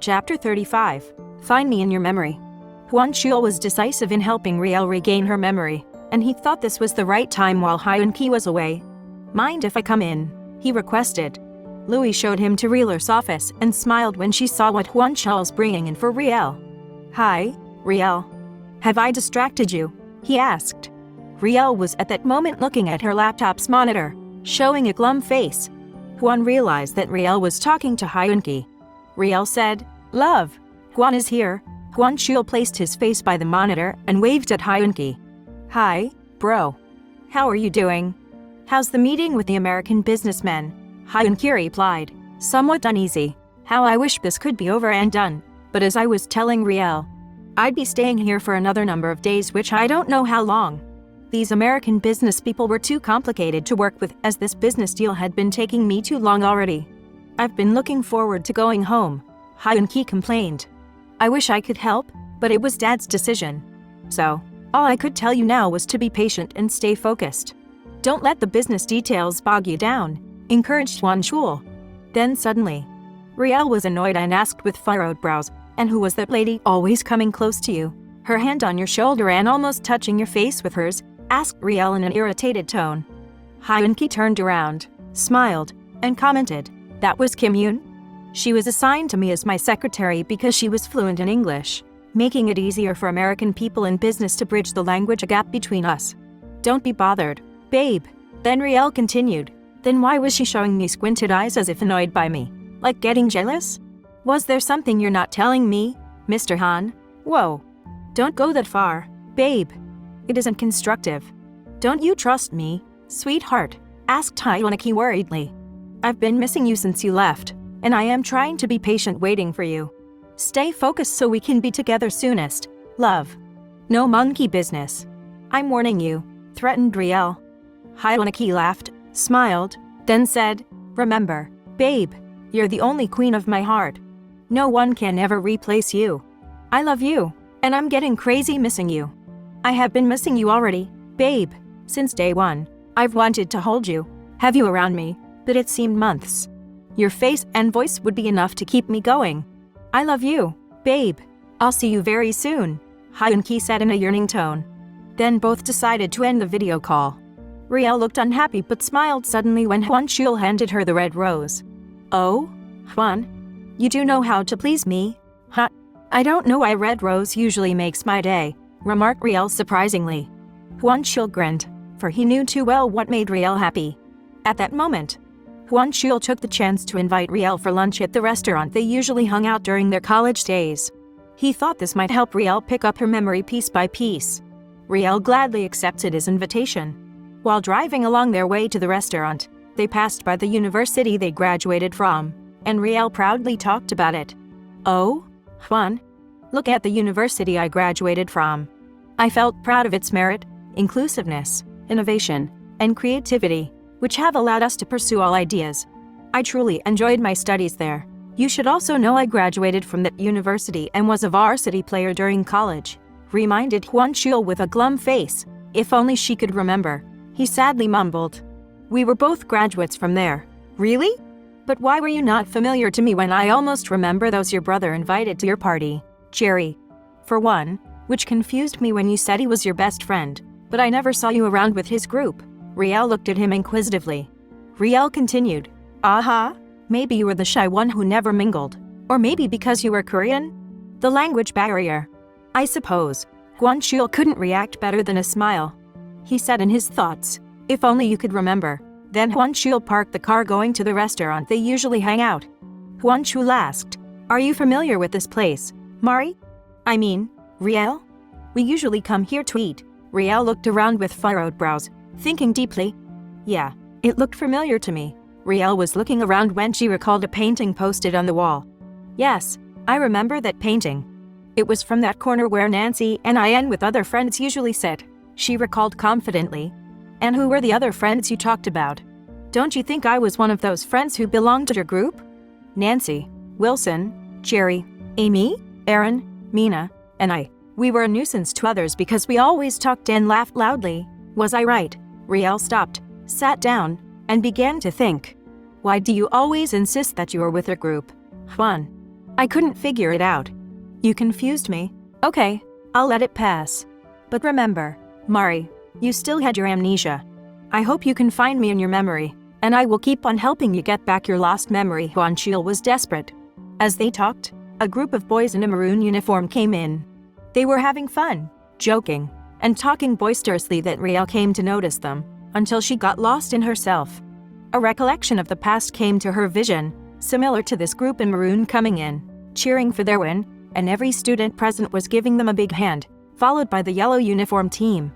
Chapter 35. Find Me in Your Memory. Huan Chul was decisive in helping Riel regain her memory, and he thought this was the right time while Hyun-ki was away. "Mind if I come in?" he requested. Louis showed him to Riel's office and smiled when she saw what Huan Chul's bringing in for Riel. "Hi, Riel. Have I distracted you?" he asked. Riel was at that moment looking at her laptop's monitor, showing a glum face. Huan realized that Riel was talking to Hyun-ki. Riel said, "Love, Huan is here." Huan Chul placed his face by the monitor and waved at Hyun-ki. "Hi, bro. How are you doing? How's the meeting with the American businessmen?" Hyun-ki replied, somewhat uneasy. "How I wish this could be over and done, but as I was telling Riel, I'd be staying here for another number of days, which I don't know how long. These American business people were too complicated to work with, as this business deal had been taking me too long already. I've been looking forward to going home," Hyun-ki complained. "I wish I could help, but it was Dad's decision. So, all I could tell you now was to be patient and stay focused. Don't let the business details bog you down," encouraged Huan Chul. Then suddenly, Riel was annoyed and asked with furrowed brows, "And who was that lady always coming close to you, her hand on your shoulder and almost touching your face with hers?" asked Riel in an irritated tone. Hyun-ki turned around, smiled, and commented, "That was Kim Yoon. She was assigned to me as my secretary because she was fluent in English, making it easier for American people in business to bridge the language gap between us. Don't be bothered, babe." Then Riel continued, "Then why was she showing me squinted eyes as if annoyed by me? Like getting jealous? Was there something you're not telling me, Mr. Han? Whoa. Don't go that far, babe. It isn't constructive. Don't you trust me, sweetheart?" asked Hyun-ki worriedly. "I've been missing you since you left, and I am trying to be patient waiting for you. Stay focused so we can be together soonest, love. No monkey business. I'm warning you," threatened Riel. Hyun-ki laughed, smiled, then said, "Remember, babe, you're the only queen of my heart. No one can ever replace you. I love you, and I'm getting crazy missing you. I have been missing you already, babe. Since day one, I've wanted to hold you, have you around me, but it seemed months. Your face and voice would be enough to keep me going. I love you, babe. I'll see you very soon," Hyun-ki said in a yearning tone. Then both decided to end the video call. Riel looked unhappy but smiled suddenly when Huan Chul handed her the red rose. "Oh, Huan, you do know how to please me, huh?" "I don't know why red rose usually makes my day," remarked Riel surprisingly. Huan Chul grinned, for he knew too well what made Riel happy. At that moment, Huan Chul took the chance to invite Riel for lunch at the restaurant they usually hung out during their college days. He thought this might help Riel pick up her memory piece by piece. Riel gladly accepted his invitation. While driving along their way to the restaurant, they passed by the university they graduated from, and Riel proudly talked about it. "Oh, Huan, look at the university I graduated from. I felt proud of its merit, inclusiveness, innovation, and creativity, which have allowed us to pursue all ideas. I truly enjoyed my studies there. You should also know I graduated from that university and was a varsity player during college," reminded Huan Chul with a glum face. If only she could remember. He sadly mumbled, "We were both graduates from there." "Really? But why were you not familiar to me when I almost remember those your brother invited to your party, Jerry? For one, which confused me when you said he was your best friend, but I never saw you around with his group." Riel looked at him inquisitively. Riel continued, "Aha, maybe you were the shy one who never mingled. Or maybe because you were Korean? The language barrier. I suppose." Huan Chul couldn't react better than a smile. He said in his thoughts, "If only you could remember." Then Huan Chul parked the car going to the restaurant they usually hang out. Huan Chul asked, "Are you familiar with this place, Mari? I mean, Riel? We usually come here to eat." Riel looked around with furrowed brows, thinking deeply. "Yeah, it looked familiar to me." Riel was looking around when she recalled a painting posted on the wall. "Yes, I remember that painting. It was from that corner where Nancy and I with other friends usually sit," she recalled confidently. "And who were the other friends you talked about? Don't you think I was one of those friends who belonged to your group? Nancy, Wilson, Jerry, Amy, Aaron, Mina, and I. We were a nuisance to others because we always talked and laughed loudly. Was I right?" Riel stopped, sat down, and began to think. "Why do you always insist that you are with your group, Huan? I couldn't figure it out. You confused me. Okay, I'll let it pass. But remember, Mari, you still had your amnesia. I hope you can find me in your memory, and I will keep on helping you get back your lost memory." Huan Chiul was desperate. As they talked, a group of boys in a maroon uniform came in. They were having fun, joking, and talking boisterously that Riel came to notice them, until she got lost in herself. A recollection of the past came to her vision, similar to this group in maroon coming in, cheering for their win, and every student present was giving them a big hand, followed by the yellow uniform team.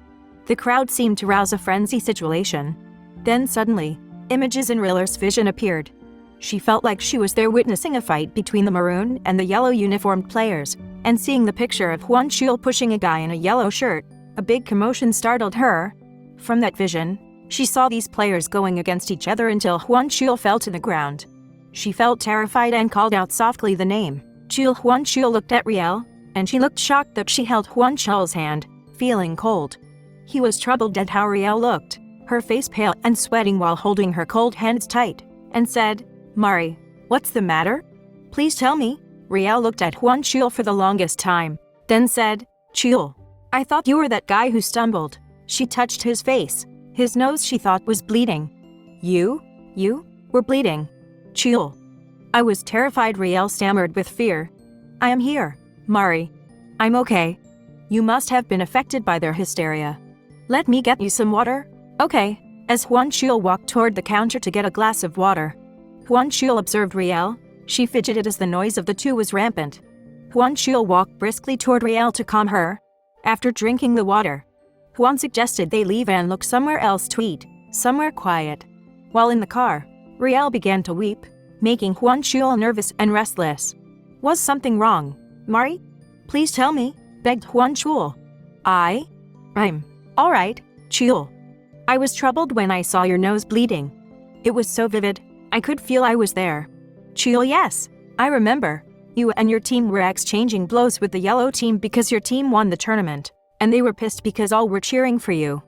The crowd seemed to rouse a frenzy situation. Then suddenly, images in Riller's vision appeared. She felt like she was there witnessing a fight between the maroon and the yellow uniformed players, and seeing the picture of Huan Chiul pushing a guy in a yellow shirt, a big commotion startled her. From that vision, she saw these players going against each other until Huan Chiul fell to the ground. She felt terrified and called out softly the name, Chiul. Huan Chiul looked at Riel, and she looked shocked that she held Huan Chiul's hand, feeling cold. He was troubled at how Riel looked, her face pale and sweating while holding her cold hands tight, and said, "Mari, what's the matter? Please tell me." Riel looked at Huan Chiul for the longest time, then said, "Chiul, I thought you were that guy who stumbled." She touched his face. His nose she thought was bleeding. You were bleeding. Chiul. I was terrified. Riel stammered with fear. "I am here, Mari. I'm okay. You must have been affected by their hysteria. Let me get you some water." "Okay." As Huan Chiul walked toward the counter to get a glass of water, Huan Chiul observed Riel. She fidgeted as the noise of the two was rampant. Huan Chiul walked briskly toward Riel to calm her. After drinking the water, Huan suggested they leave and look somewhere else to eat, somewhere quiet. While in the car, Riel began to weep, making Huan Chiul nervous and restless. Was something wrong? "Mari? Please tell me," begged Huan Chiul. I'm all right, Chiul. I was troubled when I saw your nose bleeding. It was so vivid, I could feel I was there." "Chiul, yes, I remember. You and your team were exchanging blows with the yellow team because your team won the tournament, and they were pissed because all were cheering for you.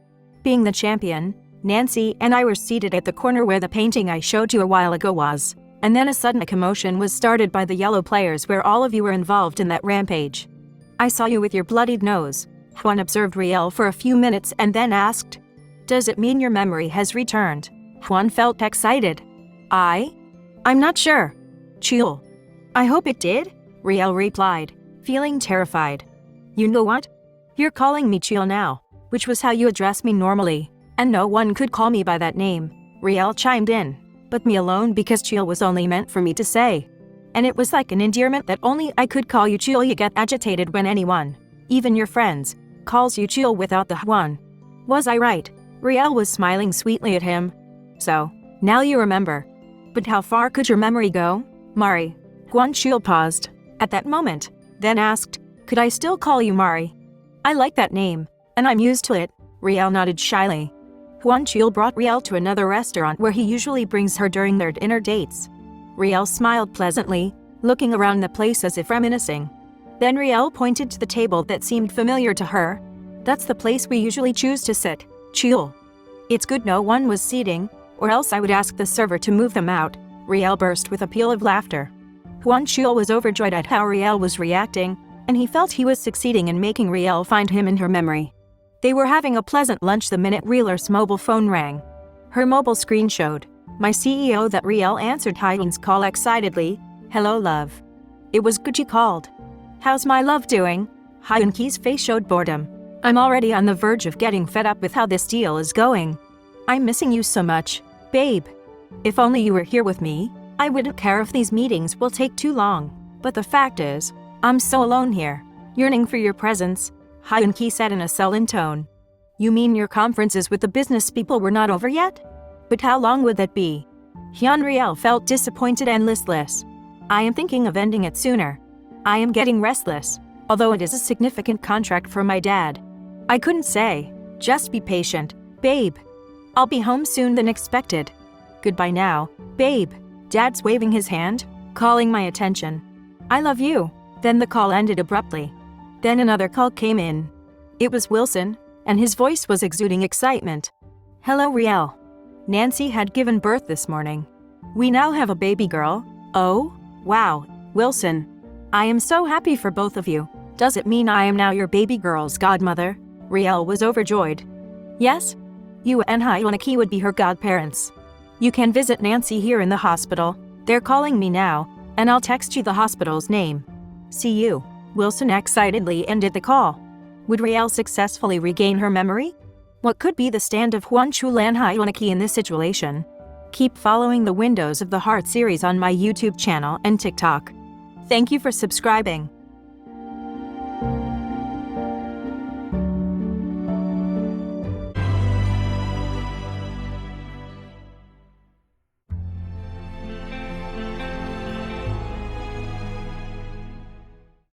Being the champion, Nancy and I were seated at the corner where the painting I showed you a while ago was, and then a sudden commotion was started by the yellow players where all of you were involved in that rampage. I saw you with your bloodied nose." Huan observed Riel for a few minutes and then asked, "Does it mean your memory has returned?" Huan felt excited. I'm not sure. Chiul. "I hope it did," Riel replied, feeling terrified. "You know what? You're calling me Chiul now, which was how you address me normally, and no one could call me by that name," Riel chimed in, "but me alone because Chiul was only meant for me to say. And it was like an endearment that only I could call you Chiul. You get agitated when anyone, even your friends, calls you Chiul without the Huan. Was I right?" Riel was smiling sweetly at him. "So, now you remember. But how far could your memory go, Mari?" Huan Chiul paused at that moment, then asked, "Could I still call you Mari?" "I like that name, and I'm used to it," Riel nodded shyly. Huan Chiul brought Riel to another restaurant where he usually brings her during their dinner dates. Riel smiled pleasantly, looking around the place as if reminiscing. Then Riel pointed to the table that seemed familiar to her. "That's the place we usually choose to sit, Chiul. It's good no one was seating, or else I would ask the server to move them out." Riel burst with a peal of laughter. Huan Chiul was overjoyed at how Riel was reacting, and he felt he was succeeding in making Riel find him in her memory. They were having a pleasant lunch the minute Riel's mobile phone rang. Her mobile screen showed, "My CEO." That Riel answered Hyun's call excitedly. "Hello, love. It was good you called. How's my love doing?" Hyun Ki's face showed boredom. "I'm already on the verge of getting fed up with how this deal is going. I'm missing you so much, babe. If only you were here with me, I wouldn't care if these meetings will take too long. But the fact is, I'm so alone here, yearning for your presence," Hyun Ki said in a sullen tone. "You mean your conferences with the business people were not over yet? But how long would that be?" Hyun Riel felt disappointed and listless. "I am thinking of ending it sooner. I am getting restless, although it is a significant contract for my dad. I couldn't say. Just be patient, babe. I'll be home soon than expected. Goodbye now, babe." Dad's waving his hand, calling my attention. "I love you." Then the call ended abruptly. Then another call came in. It was Wilson, and his voice was exuding excitement. "Hello, Riel. Nancy had given birth this morning. We now have a baby girl." "Oh, wow, Wilson. I am so happy for both of you. Does it mean I am now your baby girl's godmother? Riel was overjoyed. Yes? You and Hyunki would be her godparents. You can visit Nancy here in the hospital. They're calling me now, and I'll text you the hospital's name. See you. Wilson excitedly ended the call. Would Riel successfully regain her memory? What could be the stand of Hwonchul and Hyunki in this situation? Keep following the Windows of the Heart series on my YouTube channel and TikTok. Thank you for subscribing.